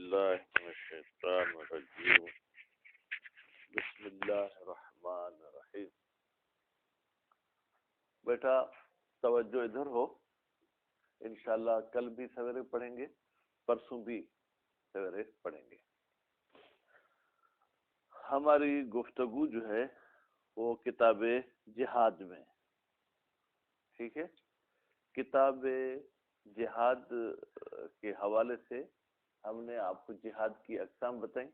باللہ من الشیطان الرجیم بسم اللہ الرحمن الرحیم۔ بیٹا توجہ ادھر ہو، انشاءاللہ کل بھی سویرے پڑھیں گے، پرسوں بھی سویرے پڑھیں گے۔ ہماری گفتگو جو ہے وہ کتاب جہاد میں، ٹھیک ہے، کتاب جہاد کے حوالے سے ہم نے آپ کو جہاد کی اقسام بتائیں،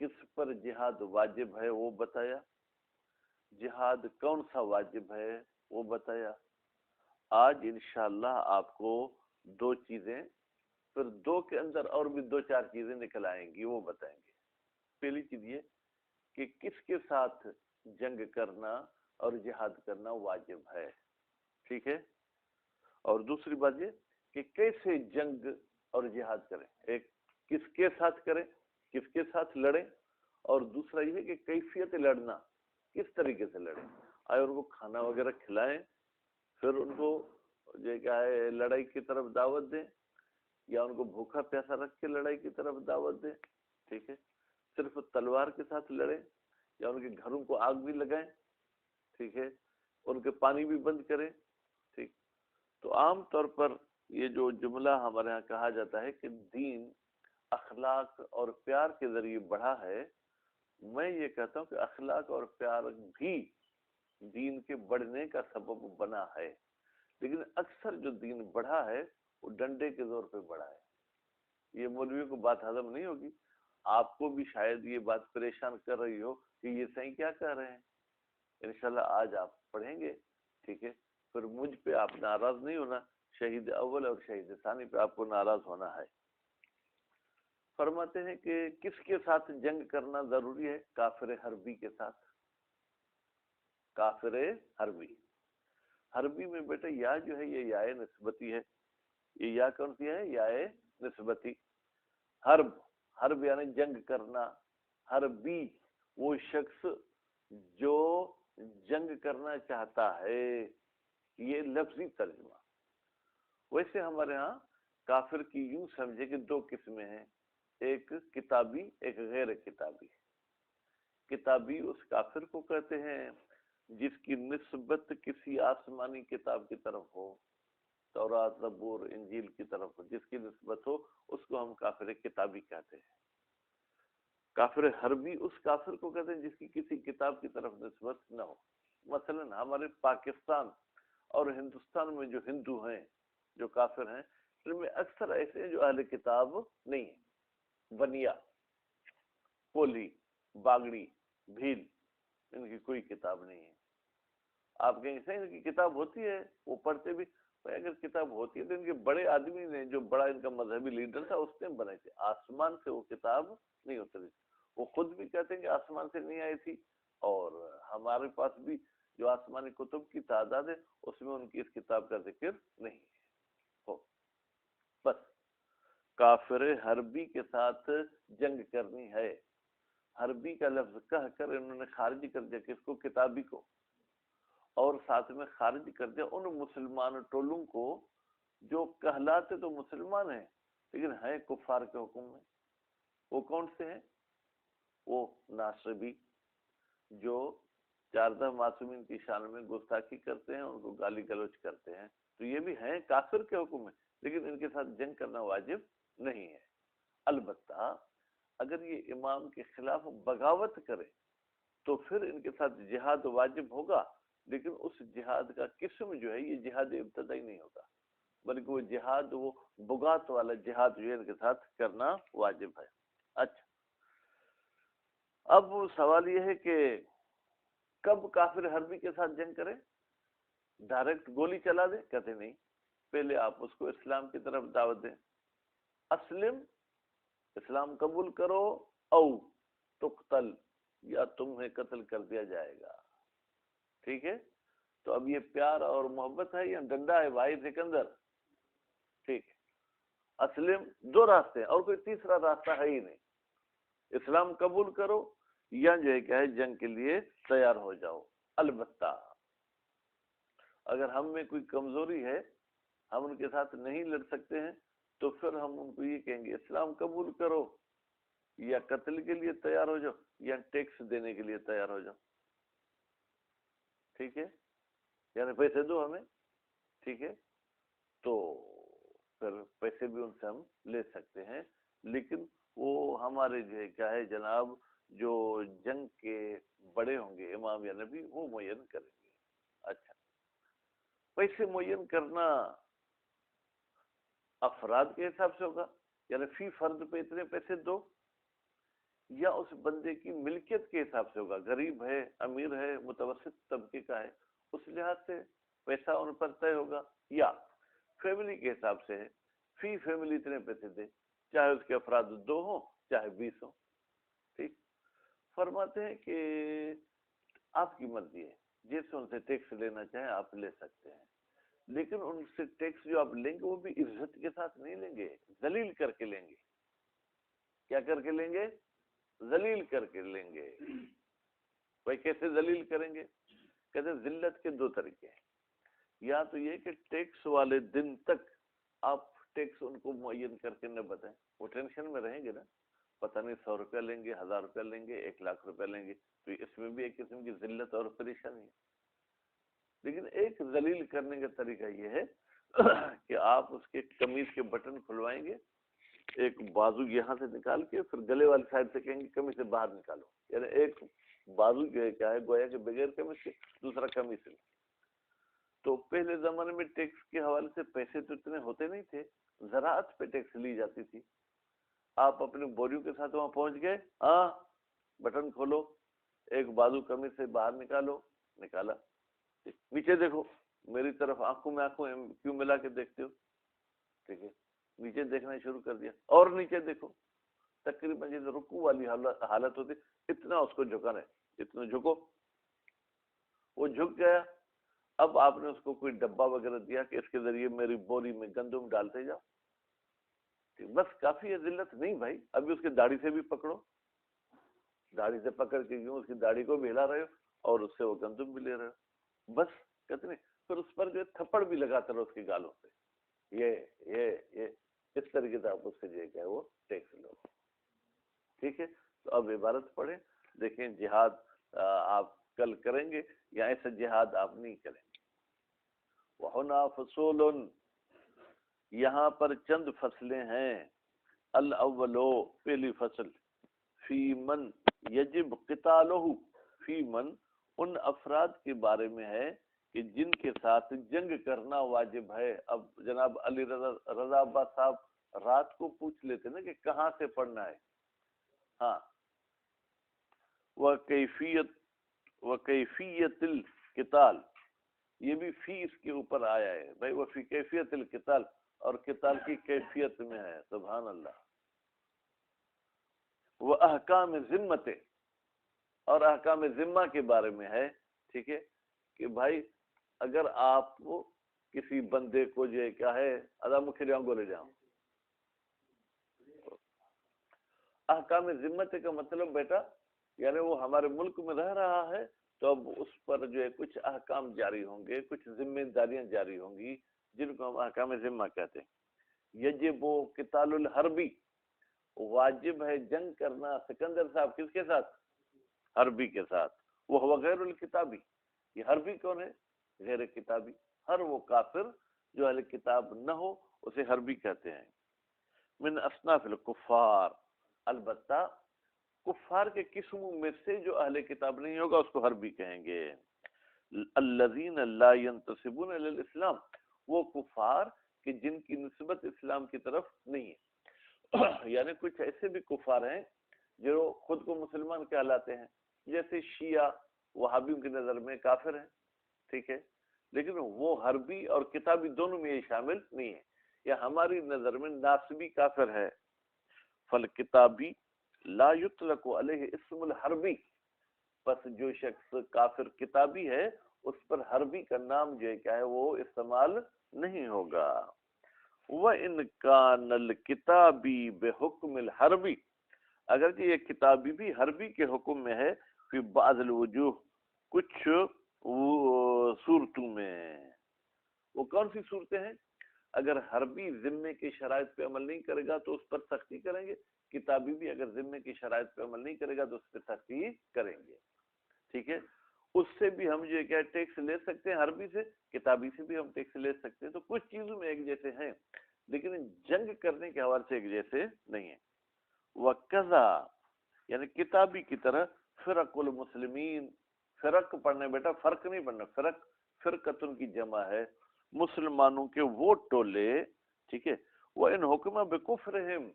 کس پر جہاد واجب ہے وہ بتایا، جہاد کون سا واجب ہے وہ بتایا۔ آج انشاءاللہ آپ کو دو چیزیں، پھر دو کے اندر اور بھی دو چار چیزیں نکل آئیں گی، وہ بتائیں گے۔ پہلی چیز یہ کہ کس کے ساتھ جنگ کرنا اور جہاد کرنا واجب ہے، ٹھیک ہے، اور دوسری بات یہ کہ کیسے جنگ اور جہاد کریں، ایک کس کے ساتھ کریں، کس کے ساتھ لڑیں، اور دوسرا یہ ہے کہ کیفیت لڑنا کس طریقے سے لڑیں۔ آئے ان کو کھانا وغیرہ کھلائیں، پھر ان کو یہ کیا ہے لڑائی کی طرف دعوت دیں، یا ان کو بھوکا پیاسا رکھ کے لڑائی کی طرف دعوت دیں، ٹھیک ہے، صرف تلوار کے ساتھ لڑیں یا ان کے گھروں کو آگ بھی لگائیں، ٹھیک ہے، ان کے پانی بھی بند کریں، ٹھیک۔ تو عام طور پر یہ جو جملہ ہمارے ہاں کہا جاتا ہے کہ دین اخلاق اور پیار کے ذریعے بڑھا ہے، میں یہ کہتا ہوں کہ اخلاق اور پیار بھی دین کے بڑھنے کا سبب بنا ہے، لیکن اکثر جو دین بڑھا ہے وہ ڈنڈے کے زور پہ بڑھا ہے۔ یہ مولویوں کو بات ہضم نہیں ہوگی، آپ کو بھی شاید یہ بات پریشان کر رہی ہو کہ یہ صحیح کیا کہہ رہے ہیں۔ انشاءاللہ آج آپ پڑھیں گے، ٹھیک ہے، پھر مجھ پہ آپ ناراض نہیں ہونا، شہید اول اور شہید ثانی پہ آپ کو ناراض ہونا ہے۔ فرماتے ہیں کہ کس کے ساتھ جنگ کرنا ضروری ہے؟ کافر حربی کے ساتھ۔ کافر حربی، حربی میں بیٹا یا جو ہے یہ یا نسبتی ہے، یہ یا کون سی ہے؟ یا نسبتی۔ حرب، حرب یعنی جنگ کرنا، حربی وہ شخص جو جنگ کرنا چاہتا ہے، یہ لفظی ترجمہ۔ ویسے ہمارے ہاں کافر کی یوں سمجھے کہ دو قسمیں ہیں، ایک کتابی ایک غیر کتابی۔ کتابی اس کافر کو کہتے ہیں جس کی نسبت کسی آسمانی کتاب کی طرف ہو، تورات زبور انجیل کی طرف ہو، جس کی نسبت ہو اس کو ہم کافر کتابی کہتے ہیں۔ کافر حربی اس کافر کو کہتے ہیں جس کی کسی کتاب کی طرف نسبت نہ ہو۔ مثلا ہمارے پاکستان اور ہندوستان میں جو ہندو ہیں، جو کافر ہیں، ان میں اکثر ایسے ہیں جو اہل کتاب نہیں ہیں، بنیا، کولی، باگڑی، بھیل، ان کی کوئی کتاب نہیں ہے۔ آپ کہیں سے ان کی کتاب ہوتی ہے، وہ پڑھتے بھی، اگر کتاب ہوتی ہے تو ان کے بڑے آدمی نے، جو بڑا ان کا مذہبی لیڈر تھا، اس نے بنائی تھی، آسمان سے وہ کتاب نہیں اتری۔ وہ خود بھی کہتے ہیں کہ آسمان سے نہیں آئی تھی، اور ہمارے پاس بھی جو آسمانی کتب کی تعداد ہے اس میں ان کی اس کتاب کا ذکر نہیں ہے۔ بس کافر حربی کے ساتھ جنگ کرنی ہے۔ حربی کا لفظ کہہ کر انہوں نے خارج کر دیا کس کو؟ کتابی کو، اور ساتھ میں خارج کر دیا ان مسلمان ٹولوں کو جو کہلاتے تو مسلمان ہیں لیکن ہیں کفار کے حکم میں۔ وہ کون سے ہیں؟ وہ ناصبی، جو 14 معصومین کی شان میں گستاخی کرتے ہیں، ان کو گالی گلوچ کرتے ہیں، تو یہ بھی ہیں کافر کے حکم میں، لیکن ان کے ساتھ جنگ کرنا واجب نہیں ہے۔ البتہ اگر یہ امام کے خلاف بغاوت کرے تو پھر ان کے ساتھ جہاد واجب ہوگا، لیکن اس جہاد کا قسم جو ہے یہ جہاد ابتدائی نہیں ہوگا، بلکہ وہ جہاد، وہ بغات والا جہاد جو ہے ان کے ساتھ کرنا واجب ہے۔ اچھا، اب سوال یہ ہے کہ کب کافر حربی کے ساتھ جنگ کریں؟ ڈائریکٹ گولی چلا دیں؟ کہتے نہیں، پہلے آپ اس کو اسلام کی طرف دعوت دیں۔ اسلم، اسلام قبول کرو، او تقتل، یا تمہیں قتل کر دیا جائے گا، ٹھیک ہے۔ تو اب یہ پیار اور محبت ہے یا ڈنڈا ہے بھائی سکندر؟ ٹھیک ہے، اسلم، دو راستے ہیں، اور کوئی تیسرا راستہ ہے ہی نہیں۔ اسلام قبول کرو یا جو ہے کیا ہے جنگ کے لیے تیار ہو جاؤ۔ البتہ اگر ہم میں کوئی کمزوری ہے، ہم ان کے ساتھ نہیں لڑ سکتے ہیں، تو پھر ہم ان کو یہ کہیں گے اسلام قبول کرو یا قتل کے لیے تیار ہو جاؤ یا ٹیکس دینے کے لیے تیار ہو جاؤ. ٹھیک ہے, یعنی پیسے دو ہمیں, ٹھیک ہے, تو پھر پیسے بھی ان سے ہم لے سکتے ہیں, لیکن وہ ہمارے جو ہے کیا ہے جناب, جو جنگ کے بڑے ہوں گے امام یا نبی وہ معین کریں گے. اچھا, پیسے معین کرنا افراد کے حساب سے ہوگا, یعنی فی فرد پہ اتنے پیسے دو, یا اس بندے کی ملکیت کے حساب سے ہوگا, غریب ہے, امیر ہے, متوسط طبقے کا ہے, اس لحاظ سے پیسہ ان پر طے ہوگا, یا فیملی کے حساب سے ہے, فی فیملی اتنے پیسے دے, چاہے اس کے افراد 2 ہوں چاہے 20 ہوں. ٹھیک, فرماتے ہیں کہ آپ کی مرضی ہے, جس ان سے ٹیکس لینا چاہیں آپ لے سکتے ہیں, لیکن ان سے ٹیکس جو آپ لیں گے وہ بھی عزت کے ساتھ نہیں لیں گے, ذلیل کر کے لیں گے. کیا کر کے لیں گے؟ ذلیل کر کے لیں گے. بھائی کیسے ذلیل کریں گے؟ کہتے ہیں ذلت کے 2 طریقے ہیں. یا تو یہ کہ ٹیکس والے دن تک آپ ٹیکس ان کو معین کر کے نہ بتائیں, وہ ٹینشن میں رہیں گے نا, پتہ نہیں 100 روپیہ لیں گے, 1000 روپیہ لیں گے, 1 لاکھ روپیہ لیں گے, تو اس میں بھی ایک قسم کی ذلت اور پریشانی ہے. لیکن ایک ذلیل کرنے کا طریقہ یہ ہے کہ آپ اس کے قمیض کے بٹن کھلوائیں گے, ایک بازو یہاں سے نکال کے پھر گلے والی سائڈ سے کہیں گے قمیض سے باہر نکالو, یعنی ایک بازو جو ہے کیا ہے گویا کہ بغیر قمیض کے, دوسرا قمیض سے. تو پہلے زمانے میں ٹیکس کے حوالے سے پیسے تو اتنے ہوتے نہیں تھے, زراعت پہ ٹیکس لی جاتی تھی. آپ اپنے بوریوں کے ساتھ وہاں پہنچ گئے, ہاں بٹن کھولو, ایک بازو قمیض سے باہر نکالو, نکالا, نیچے دیکھو, میری طرف آنکھوں میں آنکھوں کیوں ملا کے دیکھتے ہو, ٹھیک ہے, نیچے دیکھنا شروع کر دیا, اور نیچے دیکھو, تقریباً جیسے رکوع والی حالت ہوتی اتنا اس کو جھکانا ہے, اتنا جھکو, وہ جھک گیا. اب آپ نے اس کو کوئی ڈبہ وغیرہ دیا کہ اس کے ذریعے میری بوری میں گندم ڈالتے جاؤ, بس کافی ہے. ذلت نہیں بھائی, ابھی اس کی داڑھی سے بھی پکڑو, داڑھی سے پکڑ کے کیوں اس کی داڑھی کو بھی ہلا رہے ہو اور اس سے وہ گندم بھی لے رہے ہو, بس کہتے نہیں. پھر اس پر جو تھپڑ بھی لگاتے رہو اس کی گالوں پہ, یہ اس طریقے سے آپ اس سے جو ہے وہ ٹیکس لو. ٹھیک ہے, تو اب عبارت پڑھیں, دیکھیں جہاد آپ کل کریں گے یا ایسا جہاد آپ نہیں کریں گے. وَهُنَا فَصُولٌ, یہاں پر چند فصلیں ہیں. الاولو, پہلی فصل, فی من یجب قتالہ, فی من, ان افراد کے بارے میں ہے کہ جن کے ساتھ جنگ کرنا واجب ہے. اب جناب علی رضا عباس صاحب رات کو پوچھ لیتے نا کہ کہاں سے پڑھنا ہے, ہاں, وکیفیت القتال, یہ بھی فی اس کے اوپر آیا ہے بھائی, وہ فی کیفیت القتال, اور قتال کی کیفیت میں ہے, سبحان اللہ. وہ احکام ذمت, اور احکام ذمہ کے بارے میں ہے. ٹھیک ہے, کہ بھائی اگر آپ کو کسی بندے کو جو ہے کیا ہے ادا مکھریاں کو لے جاؤں, احکام ذمت کا مطلب بیٹا یعنی وہ ہمارے ملک میں رہ رہا ہے تو اب اس پر جو ہے کچھ احکام جاری ہوں گے, کچھ ذمہ داریاں جاری ہوں گی جن کو ہم احکام ذمہ کہتے ہیں. یجب قتال الحربی, واجب ہے جنگ کرنا. سکندر صاحب کس کے ساتھ؟ حربی کے ساتھ. وہ غیر الکتابی, یہ حربی کون ہے؟ غیر کتابی. ہر وہ کافر جو اہل کتاب نہ ہو اسے حربی کہتے ہیں. من اصناف الکفار, البتہ کفار کے قسموں میں سے جو اہل کتاب نہیں ہوگا اس کو حربی کہیں گے. الذین لا ینتسبون الی الاسلام, وہ کفار کہ جن کی نسبت اسلام کی طرف نہیں ہے. یعنی کچھ ایسے بھی کفار ہیں جو خود کو مسلمان کہلاتے ہیں, جیسے شیعہ وہابیوں کی نظر میں کافر ہیں, ٹھیک ہے, لیکن وہ حربی اور کتابی دونوں میں یہ شامل نہیں ہے. یا ہماری نظر میں ناسبی کافر ہے. فالکتابی لا یطلق علیہ اسم الحربی, پس جو شخص کافر کتابی ہے اس پر حربی کا نام جو ہے کیا ہے وہ استعمال نہیں ہوگا. وَإِنْ كَانَ الْكِتَابِي بِحُكْمِ الْحَرْبِ, اگرچہ یہ کتابی بھی حربی کے حکم میں ہے. فی بعض الوجوہ, کچھ صورتوں میں. وہ کون سی صورتیں ہیں؟ اگر حربی ذمے کی شرائط پہ عمل نہیں کرے گا تو اس پر سختی کریں گے، کتابی بھی اگر ذمے کی شرائط پہ عمل نہیں کرے گا تو اس پہ سختی کریں گے، ٹھیک ہے۔ اس سے بھی ہم جو کیا ٹیکس لے سکتے ہیں، حربی سے، کتابی سے بھی ہم ٹیکس لے سکتے ہیں، تو کچھ چیزوں میں ایک جیسے ہیں لیکن جنگ کرنے کے حوالے سے ایک جیسے نہیں ہیں۔ وَقَذَا یعنی کتابی کی طرح فرق المسلمین، فرق پڑھنے بیٹا، فرق نہیں پڑھنا، فرق فرقتن کی جمع ہے، مسلمانوں کے وہ ٹولے، ٹھیک ہے، وہ ان حکم بکفرہم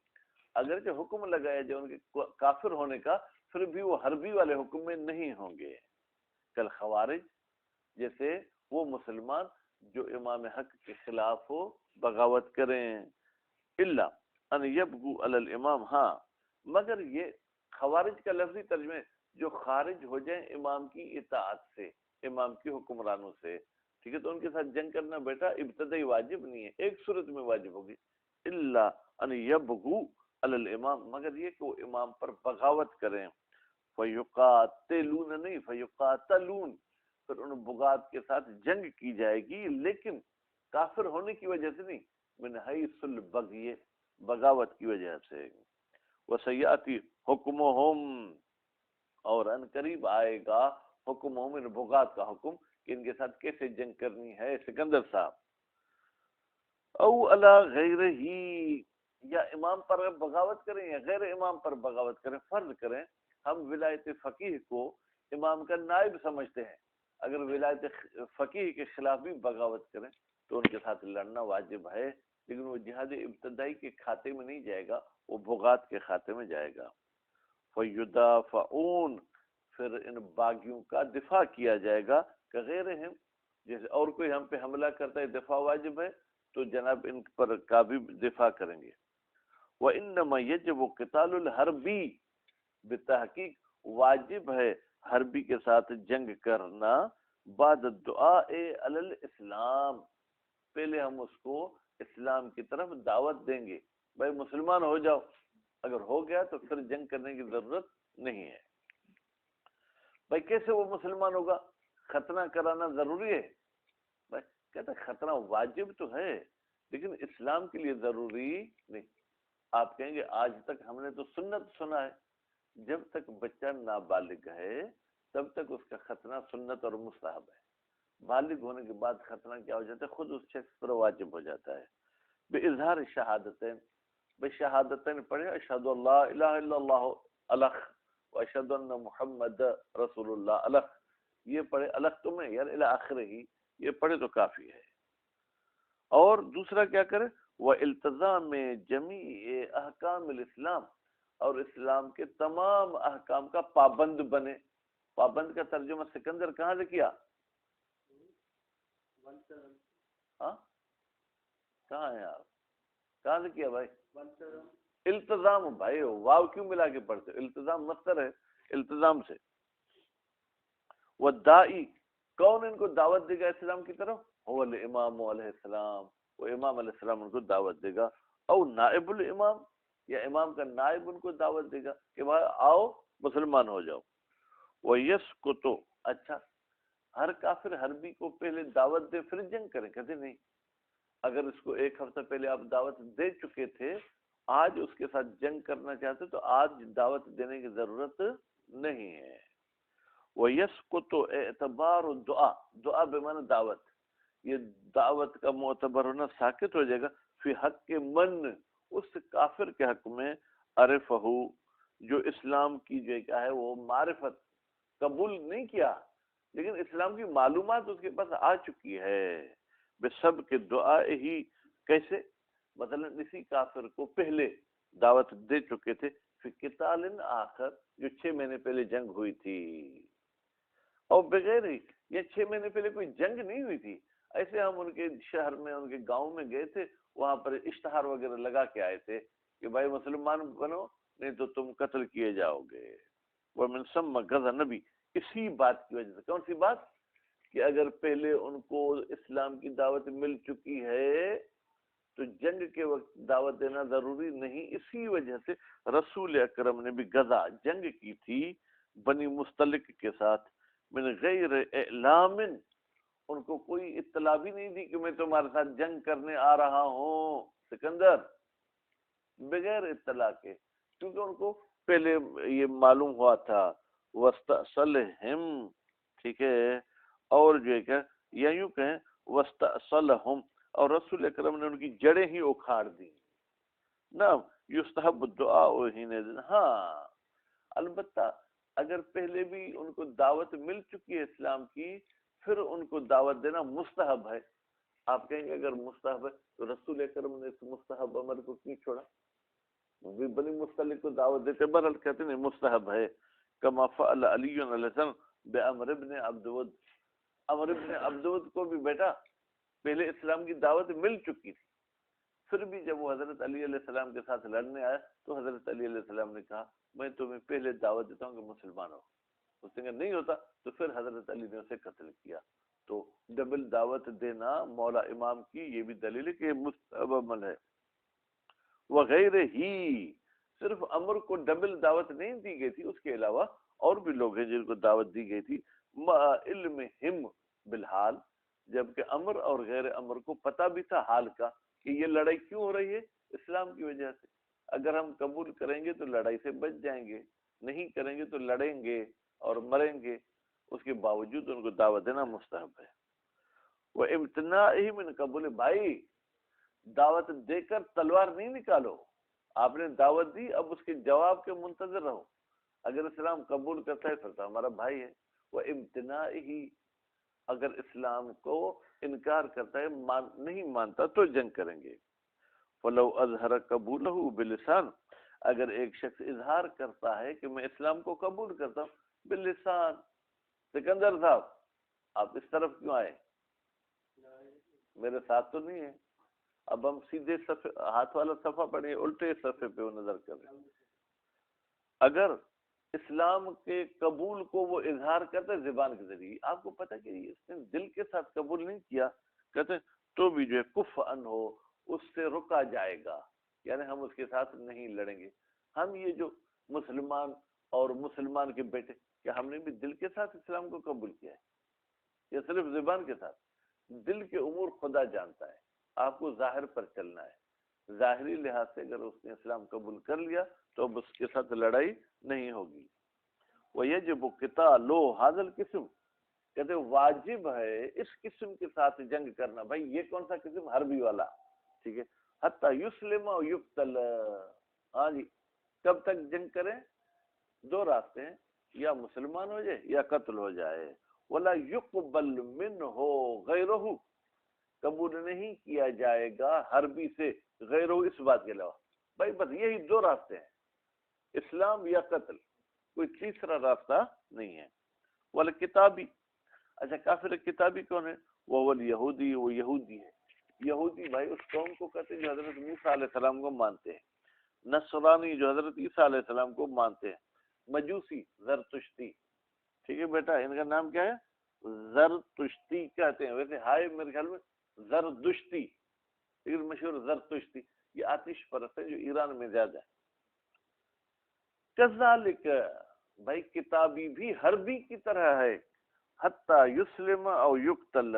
اگرچہ حکم لگایا جائے ان کے کافر ہونے کا، پھر بھی وہ حربی والے حکم میں نہیں ہوں گے، کل خوارج جیسے وہ مسلمان جو امام حق کے خلاف ہو بغاوت کریں، الا ان یبغوا علی الامام، ہاں مگر یہ خوارج کا لفظی ترجمہ جو خارج ہو جائیں امام کی اطاعت سے، امام کی حکمرانوں سے، ٹھیک ہے، تو ان کے ساتھ جنگ کرنا بیٹا ابتدائی واجب نہیں ہے، ایک صورت میں واجب ہوگی، الا ان یبغوا علی الامام، مگر یہ کہ وہ امام پر بغاوت کریں، فیقاتلون نہیں فیقاتلون، پھر ان بغات کے ساتھ جنگ کی جائے گی، لیکن کافر ہونے کی وجہ سے نہیں، من حیث البغی بغاوت کی وجہ سے، وسیاتی حکمہم اور ان قریب آئے گا حکمہم ان بغات کا حکم کہ ان کے ساتھ کیسے جنگ کرنی ہے، سکندر صاحب، او علی غیر ہی یا امام پر بغاوت کریں یا غیر امام پر بغاوت کریں، فرض کریں ہم ولایت فقیہ کو امام کا نائب سمجھتے ہیں، اگر ولایت فقیہ کے خلاف بھی بغاوت کریں تو ان کے ساتھ لڑنا واجب ہے، لیکن وہ جہاد ابتدائی کے کھاتے میں نہیں جائے گا، وہ بغات کے کھاتے میں جائے گا۔ فَيُدَافَعُونَ پھر ان باغیوں کا دفاع کیا جائے گا، کہ غیر ہم جیسے اور کوئی ہم پہ حملہ کرتا ہے دفاع واجب ہے تو جناب ان پر کا بھی دفاع کریں گے۔ وَإِنَّمَا يَجِبُ قِتَالُ الْحَرْبِ بتحقیق واجب ہے حربی کے ساتھ جنگ کرنا، بعد الدعاء علی الاسلام پہلے ہم اس کو اسلام کی طرف دعوت دیں گے، بھائی مسلمان ہو جاؤ، اگر ہو گیا تو پھر جنگ کرنے کی ضرورت نہیں ہے۔ بھائی کیسے وہ مسلمان ہوگا؟ ختنہ کرانا ضروری ہے؟ بھائی کہتا ختنہ واجب تو ہے لیکن اسلام کے لیے ضروری نہیں۔ آپ کہیں گے آج تک ہم نے تو سنت سنا ہے، جب تک بچہ نابالغ ہے تب تک اس کا ختنہ سنت اور مستحب ہے، بالغ ہونے کے بعد ختنہ کیا ہو جاتا ہے، خود اس شخص پر واجب ہو جاتا ہے۔ بے اظہار شہادتین، بے شہادتین پڑھے، اشہد اللہ الہ الا اللہ الخ و اشہد ان محمد رسول اللہ الخ، یہ پڑھے الخ تمہیں یار الی آخر ہی، یہ پڑھے تو کافی ہے۔ اور دوسرا کیا کرے، وہ التزام جمیع احکام الاسلام، اور اسلام کے تمام احکام کا پابند بنے۔ پابند کا ترجمہ سکندر کہاں سے کیا؟ ہاں کہاں ہے آپ؟ کہاں سے کیا بھائی؟ التزام بھائی، واو کیوں ملا کے پڑھتے؟ التزام مصدر ہے، التزام سے۔ والدائی کون ان کو دعوت دے گا اسلام کی طرف؟ هو الامام علیہ السلام، وہ امام علیہ السلام ان کو دعوت دے گا، او نائب الامام یا امام کا نائب ان کو دعوت دے گا کہ بھائی آؤ مسلمان ہو جاؤ۔ وَيَسْكُتُ اچھا ہر کافر حربی کو پہلے دعوت دے پھر جنگ کریں؟ کہتے نہیں، اگر اس کو ایک ہفتہ پہلے آپ دعوت دے چکے تھے، آج اس کے ساتھ جنگ کرنا چاہتے تو آج دعوت دینے کی ضرورت نہیں ہے۔ وَيَسْكُتُ اعتبار الدعاء، دعا بمعنی دعوت، یہ دعوت کا معتبر ہونا ساکت ہو جائے گا، فی حق کے من اس کافر کے حق میں، عرفہ جو اسلام کی جو کیا ہے وہ معرفت قبول نہیں کیا لیکن اسلام کی معلومات اس کے پاس آ چکی ہے، بے سب کے دعا ہی، کیسے مثلا اسی کافر کو پہلے دعوت دے چکے تھے فی قتال آخر جو 6 مہینے پہلے جنگ ہوئی تھی، اور بغیر ہی یہ 6 مہینے پہلے کوئی جنگ نہیں ہوئی تھی، ایسے ہم ان کے شہر میں ان کے گاؤں میں گئے تھے، وہاں پر اشتہار وغیرہ لگا کے آئے تھے کہ بھائی مسلمان بنو نہیں تو تم قتل کیے جاؤ گے۔ ومن ثم غزا نبی، اسی بات کی وجہ سے، کون سی بات؟ کہ اگر پہلے ان کو اسلام کی دعوت مل چکی ہے تو جنگ کے وقت دعوت دینا ضروری نہیں، اسی وجہ سے رسول اکرم نے بھی غزا جنگ کی تھی بنی مستلق کے ساتھ، من غیر اعلام ان کو کوئی اطلاع بھی نہیں دی کہ میں تمہارے ساتھ جنگ کرنے آ رہا ہوں سکندر، بغیر اطلاع کے، کیونکہ ان کو پہلے یہ معلوم ہوا تھا وَاسْتَأْصَلْهِمْ، ٹھیک ہے، اور جو ہے کہ یا یوں کہیں وَاسْتَأْصَلَهُمْ، اور رسول اکرم نے ان کی جڑیں ہی اکھاڑ دی نا۔ یستحب الدعاء حینئذ، ہاں البتہ اگر پہلے بھی ان کو دعوت مل چکی ہے اسلام کی، پھر ان کو دعوت دینا مستحب ہے۔ آپ کہیں گے اگر مستحب ہے تو رسول اکرم نے اس مستحب عمل کو کیوں چھوڑا؟ وہ بنی مصطلق کو دعوت دیتے، بہرحال کہتے ہیں مستحب ہے۔ کما فعل علی علیہ السلام بعمر ابن عبد ود، عمر ابن عبد ود کو بھی بیٹا پہلے اسلام کی دعوت مل چکی تھی، پھر بھی جب وہ حضرت علی علیہ السلام کے ساتھ لڑنے آیا تو حضرت علی علیہ السلام نے کہا میں تمہیں پہلے دعوت دیتا ہوں کہ مسلمان ہو، اس نے کہا نہیں ہوتا، تو پھر حضرت علی نے اسے قتل کیا۔ تو ڈبل دعوت دینا مولا امام کی یہ بھی دلیل ہے کہ مستحب عمل ہے۔ وغیرہ ہی، صرف عمر کو ڈبل دعوت نہیں دی گئی تھی، اس کے علاوہ اور بھی لوگ ہیں جن کو دعوت دی گئی تھی مع علمہم بالحال، جبکہ عمر اور غیر عمر کو پتہ بھی تھا حال کا کہ یہ لڑائی کیوں ہو رہی ہے، اسلام کی وجہ سے۔ اگر ہم قبول کریں گے تو لڑائی سے بچ جائیں گے، نہیں کریں گے تو لڑیں گے اور مریں گے، اس کے باوجود ان کو دعوت دینا مستحب ہے۔ وَإِمْتِنَاعِهِ مِنْ قبول، بھائی دعوت دے کر تلوار نہیں نکالو، آپ نے دعوت دی، اب اس کے جواب کے منتظر رہو، اگر اسلام قبول کرتا ہے پھر تو ہمارا بھائی ہے۔ وَإِمْتِنَاعِهِ، اگر اسلام کو انکار کرتا ہے، نہیں مانتا تو جنگ کریں گے۔ فَلَوْ أَظْهَرَ قَبُولَهُ بِاللِّسَانِ، اگر ایک شخص اظہار کرتا ہے کہ میں اسلام کو قبول کرتا ہوں باللسان، سکندر صاحب آپ اس طرف کیوں آئے، میرے ساتھ تو نہیں ہے، اب ہم سیدھے صفحے ہاتھ والا صفحہ پڑھیں، الٹے صفحے پہ وہ نظر کر رہے ہیں۔ اگر اسلام کے قبول کو وہ اظہار کرتا ہے زبان کے ذریعے، آپ کو پتہ کہ اس نے دل کے ساتھ قبول نہیں کیا، کہتے ہیں تو بھی جو ہے کف ان ہو، اس سے رکا جائے گا، یعنی ہم اس کے ساتھ نہیں لڑیں گے۔ ہم یہ جو مسلمان اور مسلمان کے بیٹے، کیا ہم نے بھی دل کے ساتھ اسلام کو قبول کیا ہے یا صرف زبان کے ساتھ؟ دل کے امور خدا جانتا ہے، آپ کو ظاہر پر چلنا ہے، ظاہری لحاظ سے اگر اس نے اسلام قبول کر لیا تو اب اس کے ساتھ لڑائی نہیں ہوگی۔ وَيَجِبُ قِتَالُ هَذَا الْقِسْمِ، کہتے واجب ہے اس قسم کے ساتھ جنگ کرنا۔ بھائی یہ کون سا قسم؟ حربی والا، ٹھیک ہے، حتی یسلم و یقتل، ہاں جی، کب تک جنگ کریں؟ دو راستے ہیں، یا مسلمان ہو جائے یا قتل ہو جائے۔ ولا یقبل منہ غیرہ، قبول نہیں کیا جائے گا حربی سے غیرہ، اس بات کے علاوہ۔ بھائی بس یہی دو راستے ہیں، اسلام یا قتل، کوئی تیسرا راستہ نہیں ہے۔ والکتابی، اچھا کافر کتابی کون ہے؟ وہ الیہودی، وہ یہودی ہے۔ یہودی بھائی اس قوم کو کہتے ہیں جو حضرت موسیٰ علیہ السلام کو مانتے ہیں، نصرانی جو حضرت عیسیٰ علیہ السلام کو مانتے ہیں، مجوسی زرتشتی، ٹھیک ہے بیٹا، ان کا نام کیا ہے؟ زرتشتی کہتے ہیں، ویسے ہائے میرے خیال میں زردشتی، لیکن مشہور زرتشتی، یہ آتش پرست ہے جو ایران میں زیادہ ہے۔ کذالک، بھائی کتابی بھی حربی کی طرح ہے، حتی یسلم او یقتل،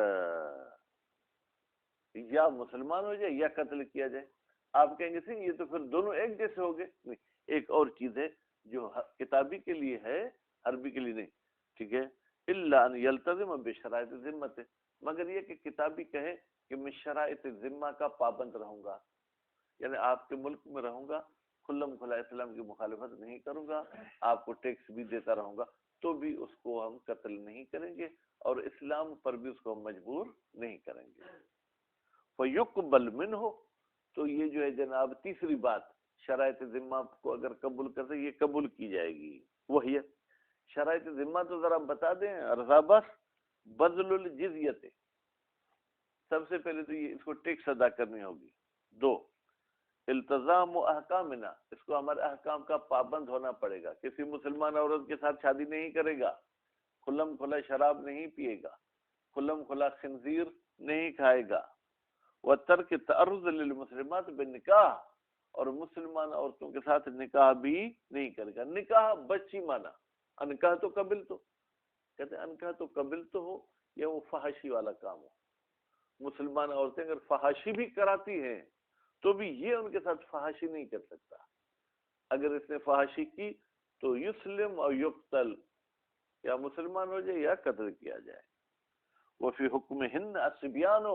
یا مسلمان ہو جائے یا قتل کیا جائے۔ آپ کہیں گے یہ تو پھر دونوں ایک جیسے ہو گئے، نہیں، ایک اور چیز ہے جو کتابی کے لیے ہے، حربی کے لیے نہیں، ٹھیک ہے۔ الا ان یلتزم بشرائط ذمت، مگر یہ کہ کتابی کہے کہ میں شرائط ذمہ کا پابند رہوں گا، یعنی آپ کے ملک میں رہوں گا، کھلم کھلا اسلام کی مخالفت نہیں کروں گا، آپ کو ٹیکس بھی دیتا رہوں گا، تو بھی اس کو ہم قتل نہیں کریں گے اور اسلام پر بھی اس کو ہم مجبور نہیں کریں گے۔ فَيُقْبَلْ مِنْهُ، تو یہ جو ہے جناب تیسری بات، شرائط ذمہ کو اگر قبول کرتے یہ قبول کی جائے گی۔ وہی ہے شرائط ذمہ، تو ذرا بتا دیں ارزابس بذل الجزیت، سب سے پہلے تو یہ اس کو ٹیکس ادا کرنی ہوگی۔ دو، التزام و احکامنا، اس کو ہمارے احکام کا پابند ہونا پڑے گا، کسی مسلمان عورت کے ساتھ شادی نہیں کرے گا، کھلم کھلا شراب نہیں پیے گا، کھلم کھلا خنزیر نہیں کھائے گا، وترک تعرض للمسلمات بالنکاح، اور مسلمان عورتوں کے ساتھ نکاح بھی نہیں کرے گا۔ نکاح بچی مانا، انکاح تو قبل تو، کہتے ہیں انکاح تو قبل تو ہو، یا وہ فحاشی والا کام ہو. مسلمان عورتیں اگر فحاشی بھی کراتی ہیں تو بھی یہ ان کے ساتھ فحاشی نہیں کر سکتا. اگر اس نے فحاشی کی تو یسلم اور یقتل، یا مسلمان ہو جائے یا قتل کیا جائے. وہ فی حکمہن الصبیان،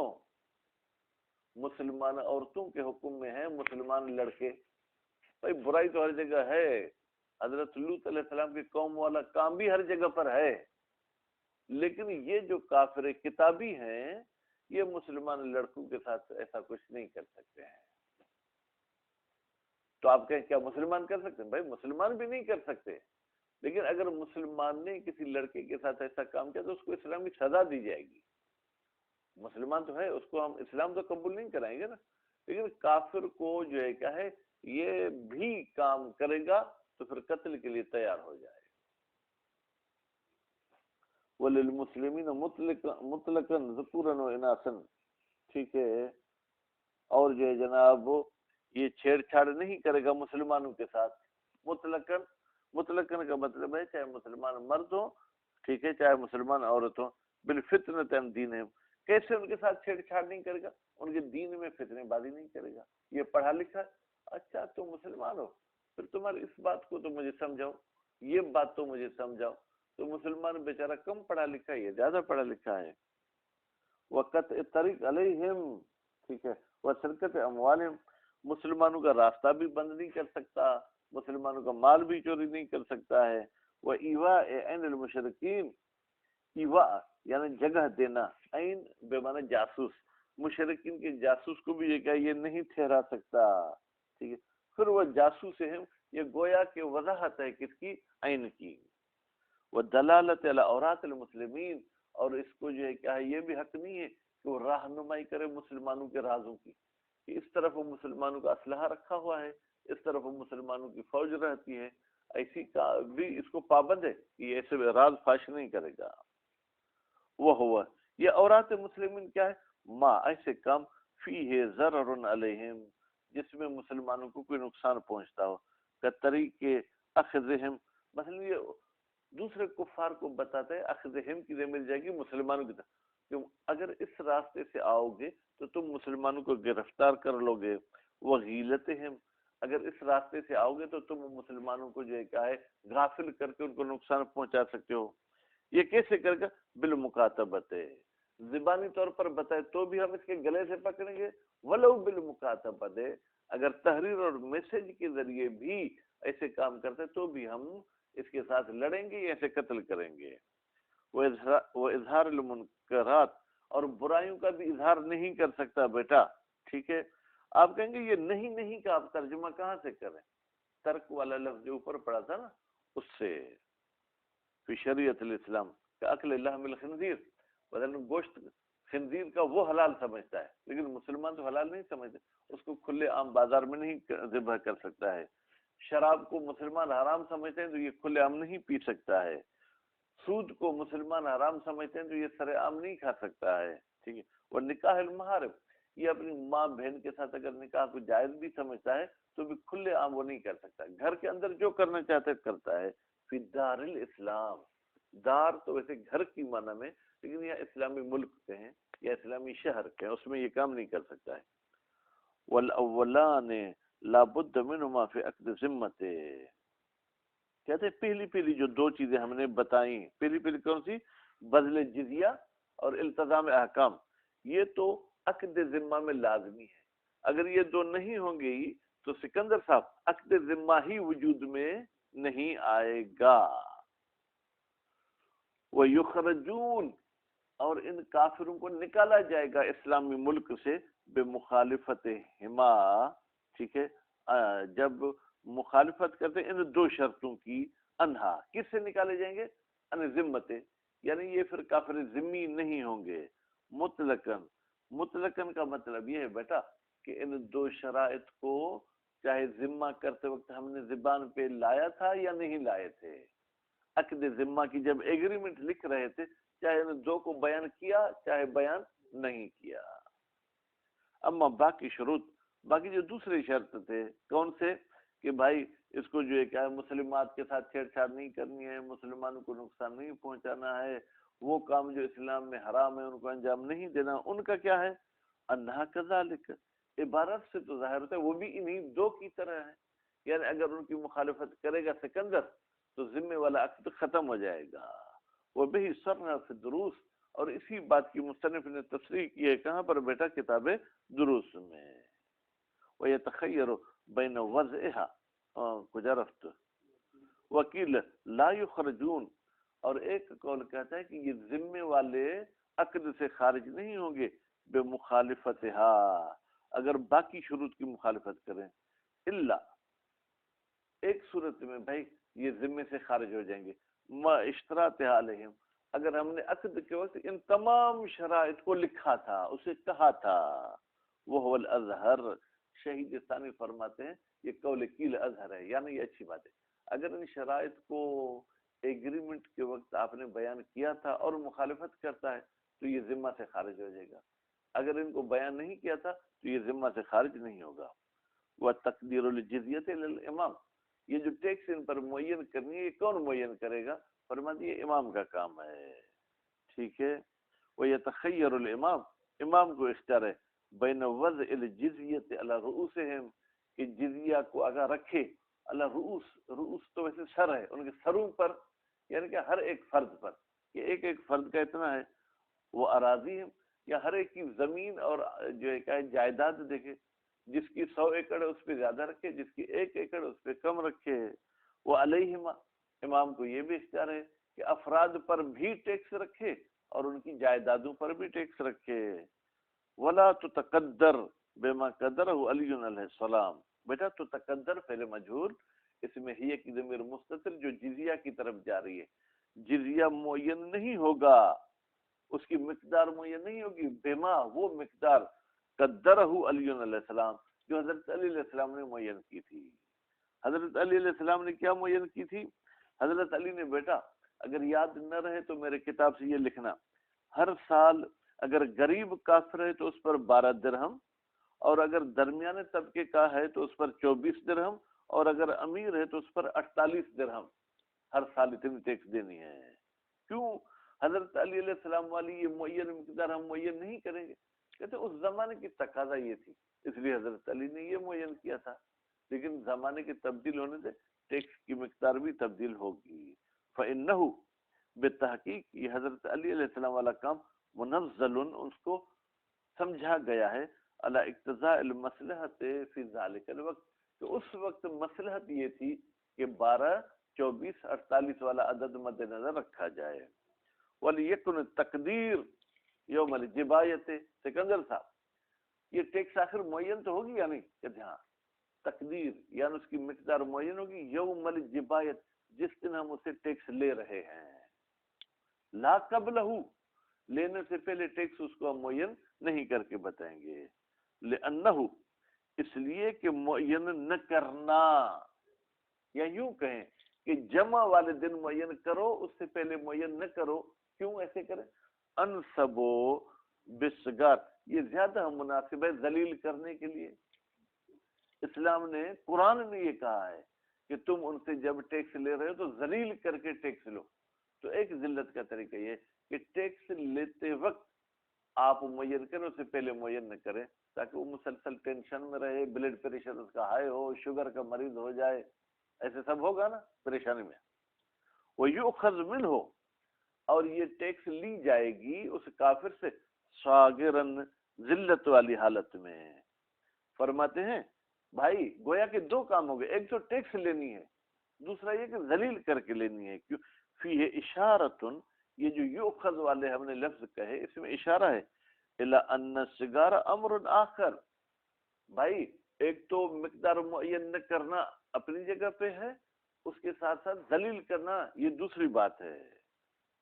مسلمان عورتوں کے حکم میں ہیں مسلمان لڑکے. بھائی برائی تو ہر جگہ ہے، حضرت لوط علیہ السلام کی قوم والا کام بھی ہر جگہ پر ہے، لیکن یہ جو کافر کتابی ہیں یہ مسلمان لڑکوں کے ساتھ ایسا کچھ نہیں کر سکتے ہیں. تو آپ کہیں کیا مسلمان کر سکتے ہیں؟ بھائی مسلمان بھی نہیں کر سکتے، لیکن اگر مسلمان نے کسی لڑکے کے ساتھ ایسا کام کیا تو اس کو اسلامی سزا دی جائے گی. مسلمان تو ہے، اس کو ہم اسلام تو قبول نہیں کرائیں گے نا، لیکن کافر کو جو ہے کیا ہے یہ بھی کام کرے گا تو پھر قتل کے لیے تیار ہو جائے. وَلِلْمُسْلِمِينَ مُطْلَقًا ذُكُورًا وَإِنَاثًا، ٹھیک ہے. اور جو ہے جناب یہ چھیڑ چھاڑ نہیں کرے گا مسلمانوں کے ساتھ. مطلقاً کا مطلب ہے چاہے مسلمان مرد ہو، ٹھیک ہے، چاہے مسلمان عورت ہو. بالفتنة عن دینہم، کیسے ان کے ساتھ چھیڑ چھاڑ نہیں کرے گا؟ ان کے دین میں فتنے بازی نہیں کرے گا. یہ پڑھا لکھا ہے، اچھا تم مسلمان ہو، پھر تمہاری اس بات کو تو مجھے سمجھاؤ، یہ بات تو مجھے سمجھاؤ. تو مسلمان بیچارہ کم پڑھا لکھا ہے، یہ زیادہ پڑھا لکھا ہے. وقت طریق علیہم، ٹھیک ہے، وسرقت اموالہم، مسلمانوں کا راستہ بھی بند نہیں کر سکتا، مسلمانوں کا مال بھی چوری نہیں کر سکتا ہے. وَإِيوَاءِ عَيْنِ الْمُشْرِكِينَ، ایوا یعنی جگہ دینا، عین بے معنی جاسوس، مشرکین کے جاسوس کو بھی یہ کہ یہ نہیں ٹھہرا سکتا. ٹھیک ہے، پھر وہ جاسوس ہیں، یہ گویا کہ وضاحت ہے کس کی؟ عین کی. وَدَلَالَةِ عَلَىٰ عَوْرَاتِ الْمُسْلِمِينَ، اور اس کو جو ہے کیا ہے یہ بھی حق نہیں ہے کہ وہ رہنمائی کرے مسلمانوں کے رازوں کی، کہ اس طرف وہ مسلمانوں کا اسلحہ رکھا ہوا ہے، اس طرف وہ مسلمانوں کی فوج رہتی ہے، ایسی کا بھی اس کو پابند ہے کہ یہ ایسے راز فاش نہیں کرے گا. وہ ہوا یہ عورات مسلمین کیا ہے؟ ما ایسے کام فیہ ضرر علیہم، جس میں مسلمانوں کو کوئی نقصان پہنچتا ہو. کا طریقے اخذہم، مثلا یہ دوسرے کفار کو بتاتا ہے اخذہم کی دے مل جائے گی مسلمانوں کی طرف، کہ اگر اس راستے سے آؤ گے تو تم مسلمانوں کو گرفتار کر لو گے. وغیلتہم، اگر اس راستے سے آؤ گے تو تم مسلمانوں کو جو ہے کیا ہے غافل کر کے ان کو نقصان پہنچا سکتے ہو. یہ کیسے کرے گا؟ بالمکاتبت، زبانی طور پر بتائے تو بھی ہم اس کے گلے سے پکڑیں گے، ولو بالمکاتبت، اگر تحریر اور میسج کے ذریعے بھی ایسے کام کرتے تو بھی ہم اس کے ساتھ لڑیں گے، ایسے قتل کریں گے. وہ اظہار المنکرات، اور برائیوں کا بھی اظہار نہیں کر سکتا بیٹا. ٹھیک ہے، آپ کہیں گے یہ نہیں کا آپ ترجمہ کہاں سے کریں؟ ترک والا لفظ جو اوپر پڑا تھا نا اس سے، فی شریعت الاسلام کا اکل لحم الخنزیر، بدل گوشت خنزیر کا وہ حلال سمجھتا ہے، لیکن مسلمان تو حلال نہیں سمجھتے، اس کو کھلے عام بازار میں نہیں ذبح کر سکتا ہے. شراب کو مسلمان حرام سمجھتے ہیں تو یہ کھلے عام نہیں پی سکتا ہے. سود کو مسلمان حرام سمجھتے ہیں تو یہ سر عام نہیں کھا سکتا ہے. ٹھیک ہے، اور نکاح المحارم، یہ اپنی ماں بہن کے ساتھ اگر نکاح کو جائز بھی سمجھتا ہے تو بھی کھلے عام وہ نہیں کر سکتا. گھر کے اندر جو کرنا چاہتا ہے کرتا ہے. فی دار الاسلام، دار تو ویسے گھر کی معنی میں، لیکن یہ اسلامی ملک کے ہیں یا اسلامی شہر کے ہیں، اس میں یہ کام نہیں کر سکتا ہے. والاولان لابد منہما فی عقد ذمت، کہتے ہیں پہلی جو دو چیزیں ہم نے بتائیں، پہلی کون سی؟ بذل جزیہ اور التزام احکام، یہ تو عقد ذمہ میں لازمی ہے. اگر یہ دو نہیں ہوں گی تو سکندر صاحب عقد ذمہ ہی وجود میں نہیں آئے گا. وَيُخْرَجُونَ، اور ان کافروں کو نکالا جائے گا اسلامی ملک سے بمخالفت ہما، ٹھیک ہے، جب مخالفت کرتے ان دو شرطوں کی، انہا کس سے نکالے جائیں گے؟ ان ذمت، یعنی یہ پھر کافر ذمی نہیں ہوں گے. مطلقاً کا مطلب یہ ہے بیٹا کہ ان دو شرائط کو چاہے ذمہ کرتے وقت ہم نے زبان پہ لایا تھا یا نہیں لائے تھے. عقد ذمہ کی جب ایگریمنٹ لکھ رہے تھے چاہے ان دو کو بیان کیا چاہے بیان نہیں کیا. اما باقی شروط، باقی جو دوسرے شرط تھے کون سے؟ کہ بھائی اس کو جو ہے کیا ہے مسلمات کے ساتھ چھیڑ چھاڑ نہیں کرنی ہے، مسلمانوں کو نقصان نہیں پہنچانا ہے، وہ کام جو اسلام میں حرام ہے ان کو انجام نہیں دینا. ان کا کیا ہے؟ انہا کذالک. عبارت سے تو ظاہر ہوتا ہے وہ بھی انہی دو کی طرح ہے. یعنی اگر ان کی مخالفت کرے گا سکندر تو ذمے والا عقد ختم ہو جائے گا. وہ بھی سرنا فی دروس، اور اسی بات کی مصنف نے تصریح کی ہے. کہاں پر بیٹا؟ کتاب دروس میں. وَيَتَخَيَّرُ بَيْنَ وَضْعِهَا کجا رفت وکیل لا یخرجون. اور ایک قول کہتا ہے کہ یہ ذمے والے عقد سے خارج نہیں ہوں گے بے مخالفتها، اگر باقی شروط کی مخالفت کریں. الا ایک صورت میں بھائی یہ ذمے سے خارج ہو جائیں گے. ما اشتراطها علیہم، اگر ہم نے عقد کے وقت ان تمام شرائط کو لکھا تھا، اسے کہا تھا. وہ الازہر. شہید ثانی فرماتے ہیں یہ قول کیل ازہر ہے، یعنی یہ اچھی بات ہے. اگر ان شرائط کو ایگریمنٹ کے وقت آپ نے بیان کیا تھا اور مخالفت کرتا ہے تو یہ ذمہ سے خارج ہو جائے گا. اگر ان کو بیان نہیں کیا تھا تو یہ ذمہ سے خارج نہیں ہوگا. وہ تقدیر الجزیت للامام، یہ جو ٹیکس ان پر معین کرنی ہے یہ کون معین کرے گا؟ فرماتے یہ امام کا کام ہے. ٹھیک ہے. وہ یتخیر الامام، امام کو اختیار ہے بین وضع الجزیت علی رؤوسہم، کہ جزیہ کو اگر رکھے علی رؤوس، رؤوس تو ویسے سر ہے، ان کے سروں پر، یعنی کہ ہر ایک فرد پر. یہ ایک ایک فرد کا اتنا ہے. وہ اراضی ہے، یا ہر ایک کی زمین اور جو ہے کیا جائیداد دیکھے، جس کی 100 ایکڑ ہے اس پہ زیادہ رکھے، جس کی 1 ایکڑ اس پہ کم رکھے. وہ علیہما، امام کو یہ بھی اختیار ہے کہ افراد پر بھی ٹیکس رکھے اور ان کی جائیدادوں پر بھی ٹیکس رکھے. ولا تتقدر بما قدرہ علی علیہ السلام. بیٹا تو تقدر فعل مجہول، اس میں ہی ایک ضمیر مستتر جو جزیہ کی طرف جا رہی ہے. جزیہ معین نہیں ہوگا، اس کی مقدار معین نہیں ہوگی. بما، وہ مقدار قدرہ علی علیہ السلام جو حضرت علی علیہ السلام نے معین کی تھی. حضرت علی علیہ السلام نے کیا معین کی تھی؟ حضرت علی نے بیٹا اگر یاد نہ رہے تو میرے کتاب سے یہ لکھنا، ہر سال اگر غریب کافر ہے تو اس پر 12 درہم، اور اگر درمیانے طبقے کا ہے تو اس پر 24 درہم، اور اگر امیر ہے تو اس پر 48 درہم ہر سال اتنی ٹیکس دینی ہے. کیوں؟ حضرت علی علیہ السلام والی یہ معین مقدار ہم معین نہیں کریں گے. کہتے اس زمانے کی تقاضا یہ تھی، اس لیے حضرت علی نے یہ معین کیا تھا. لیکن زمانے کے تبدیل ہونے سے ٹیکس کی مقدار بھی تبدیل ہوگی. فَإِنَّهُ، بتحقیق یہ حضرت علی علیہ السلام والا کام منزل، اس کو سمجھا گیا ہے علی اقتضاء المصلحت فی ذالک الوقت، تو اس وقت مصلحت یہ تھی کہ 12، 24، 48 والا عدد مد نظر رکھا جائے. وَلِيَكُنْ التَّقْدِيرُ یوم الجبایت. سکندر صاحب یہ ٹیکس آخر معین تو ہوگی یا نہیں؟ کہتے ہاں. تقدیر یعنی اس کی مقدار معین ہوگی یوم الجبایت، جس دن ہم اسے ٹیکس لے رہے ہیں. لا قبلہ، لینے سے پہلے ٹیکس اس کو ہم معین نہیں کر کے بتائیں گے. لأنہ، اس لیے کہ معین نہ کرنا، یا یوں کہیں کہ جمع والے دن معین کرو، اس سے پہلے معین نہ کرو. کیوں ایسے کریں؟ انصبو بسگار، یہ زیادہ مناسب ہے ذلیل کرنے کے لیے. اسلام نے، قرآن نے یہ کہا ہے کہ تم ان سے جب ٹیکس لے رہے ہو تو ذلیل کر کے ٹیکس لو. تو ایک ذلت کا طریقہ یہ کہ ٹیکس لیتے وقت آپ معین کریں، اس سے پہلے معین نہ کریں، تاکہ وہ مسلسل ٹینشن میں رہے، بلڈ پریشر اس کا ہائی ہو، شوگر کا مریض ہو جائے، ایسے سب ہوگا نا پریشانی میں. وہ یؤخذ منہ، اور یہ ٹیکس لی جائے گی اس کافر سے صاغرن، ذلت والی حالت میں. فرماتے ہیں بھائی گویا کہ 2 کام ہو گئے، ایک تو ٹیکس لینی ہے، دوسرا یہ کہ ذلیل کر کے لینی ہے. کیوں؟ فیہ اشارۃ، یہ جو یؤخذ والے ہم نے لفظ کہے اس میں اشارہ ہے الی ان الصغار امر آخر. بھائی ایک تو مقدار معین نہ کرنا اپنی جگہ پہ ہے، اس کے ساتھ ساتھ ذلیل کرنا یہ دوسری بات ہے.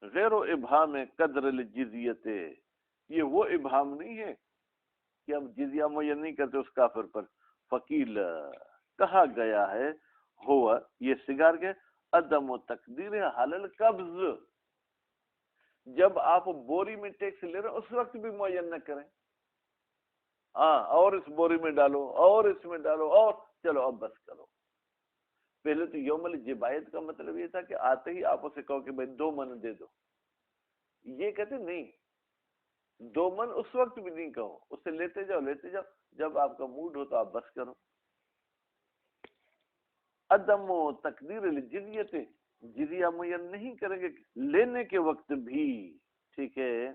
غیر و ابہام قدر الجزیت، یہ وہ ابہام نہیں ہے کہ اب جزیہ معین نہیں کرتے اس کافر پر. فقیل، کہا گیا ہے، ہوا یہ سگار کے عدم و تقدیر حل القبض، جب آپ بوری میں ٹیکس لے رہے ہیں اس وقت بھی معین نہ کریں. ہاں اور اس بوری میں ڈالو اور اس میں ڈالو اور چلو اب بس کرو. پہلے تو یوم الجبایت کا مطلب یہ تھا کہ آتے ہی آپ اسے کہو کہ بھائی 2 من دے دو. یہ کہتے نہیں، 2 من اس وقت بھی نہیں کہو، اسے لیتے جاؤ، جب آپ کا موڈ ہو تو آپ بس کرو۔ عدم و تقدیر الجزیت، جزیہ معین نہیں کریں گے لینے کے وقت بھی، ٹھیک ہے،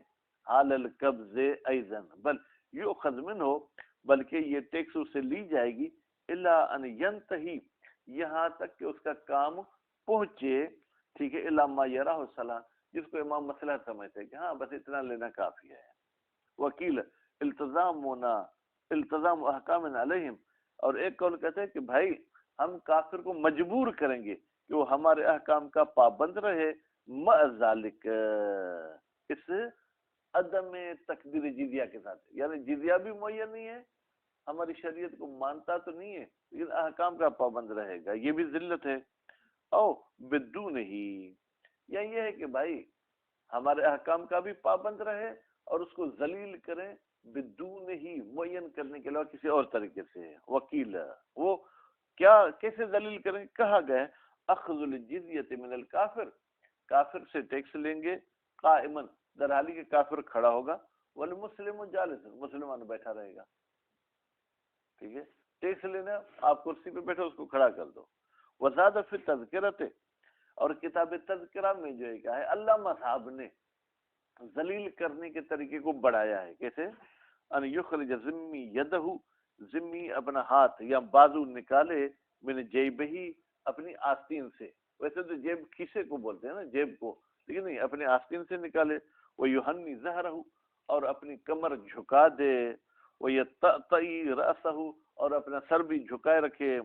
حال القبض ایضا بل یؤخذ منہ، بلکہ یہ ٹیکس اسے لی جائے گی، الا ان ینتہی، یہاں تک کہ اس کا کام پہنچے، ٹھیک ہے، الا ما یراہ الصلاح، جس کو امام مصلحت سمجھتے ہیں کہ ہاں بس اتنا لینا کافی ہے۔ وکیل التزام احکام علیہم، اور ایک قول کہتے ہیں کہ بھائی ہم کافر کو مجبور کریں گے کہ وہ ہمارے احکام کا پابند رہے، مع ذالک، اس عدم تقدیر جزیہ کے ساتھ، یعنی جزیہ بھی معین نہیں ہے، ہماری شریعت کو مانتا تو نہیں ہے لیکن احکام کا پابند رہے گا، یہ بھی ذلت ہے۔ او بدون ہی، یا یہ ہے کہ بھائی ہمارے احکام کا بھی پابند رہے اور اس کو ذلیل کریں بدون ہی، معین کرنے کے علاوہ کسی اور طریقے سے۔ وکیل، وہ کیا کیسے ذلیل کریں؟ کہا گیا اخذ الجزیۃ من الکافر، کافر سے ٹیکس لیں گے، قائما، در حالی کہ کافر کھڑا ہوگا، والمسلم جالس، مسلمان بیٹھا رہے گا، ٹھیک ہے، ٹیکس لینا، آپ کرسی پہ بیٹھے اس کو کھڑا کر دو۔ وزاد فی تذکرۃ، اور کتاب تذکرہ میں جو ہے کیا ہے، علامہ صاحب نے ذلیل کرنے کے طریقے کو بڑھایا ہے، کیسے؟ ان یخرج ذمی یدہ، ذمی اپنا ہاتھ یا بازو نکالے، من جیبہی، اپنی آستین سے، ویسے تو جیب کھیسے کو بولتے ہیں نا، جیب کو، لیکن نہیں، اپنے آستین سے نکالے، ویہنی ظہرہ، اور اپنی کمر جھکا دے، ویتطئی رأسہ، اور اپنا سر بھی جھکائے رکھے،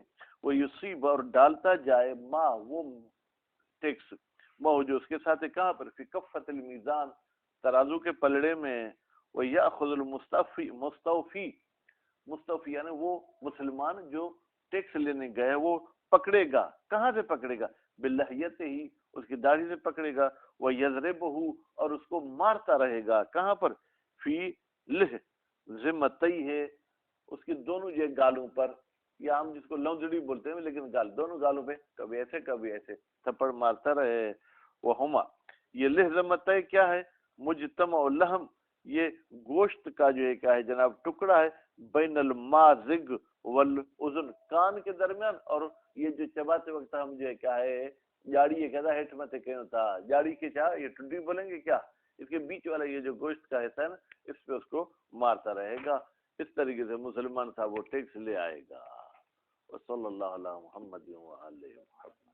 ویصیب، اور ڈالتا جائے، ما، وہ ٹیکس، وہ جو اس کے ساتھ ہے، کہاں پر؟ فی کفۃ المیزان، ترازو کے پلڑے میں، ویأخذ المستوفی، مستوفی یعنی وہ مسلمان جو ٹیکس لینے گئے وہ پکڑے گا، کہاں سے پکڑے گا؟ بلحیت ہی، اس کی داڑھی سے پکڑے گا، ویضربہ، اور اس کو مارتا رہے گا، کہاں پر؟ فی لہ ذمتئی ہے، اس کی دونوں جو گالوں پر، یا ہم جس کو لونجڑی بولتے ہیں لیکن گال، دونوں گالوں پہ، کبھی ایسے کبھی ایسے تھپڑ مارتا رہے۔ وہما، یہ لہزمتہ کیا ہے؟ مجتمع اللحم، یہ گوشت کا جو ہے کیا ہے جناب ٹکڑا ہے، بین المازگ والاذن، کان کے درمیان، اور یہ جو چباتے وقت ہم جو ہے کیا ہے جاڑی یہ کہتا ہے ہیٹ مت کہ ہوتا جاڑی کے چاہ یہ ٹڈی بولیں گے کیا، اس کے بیچ والا یہ جو گوشت کا حصہ ہے نا، اس پہ اس کو مارتا رہے گا۔ اس طریقے سے مسلمان صاحب وہ ٹیکس لے آئے گا۔ وصلی اللہ علی محمد وآلہ محمد۔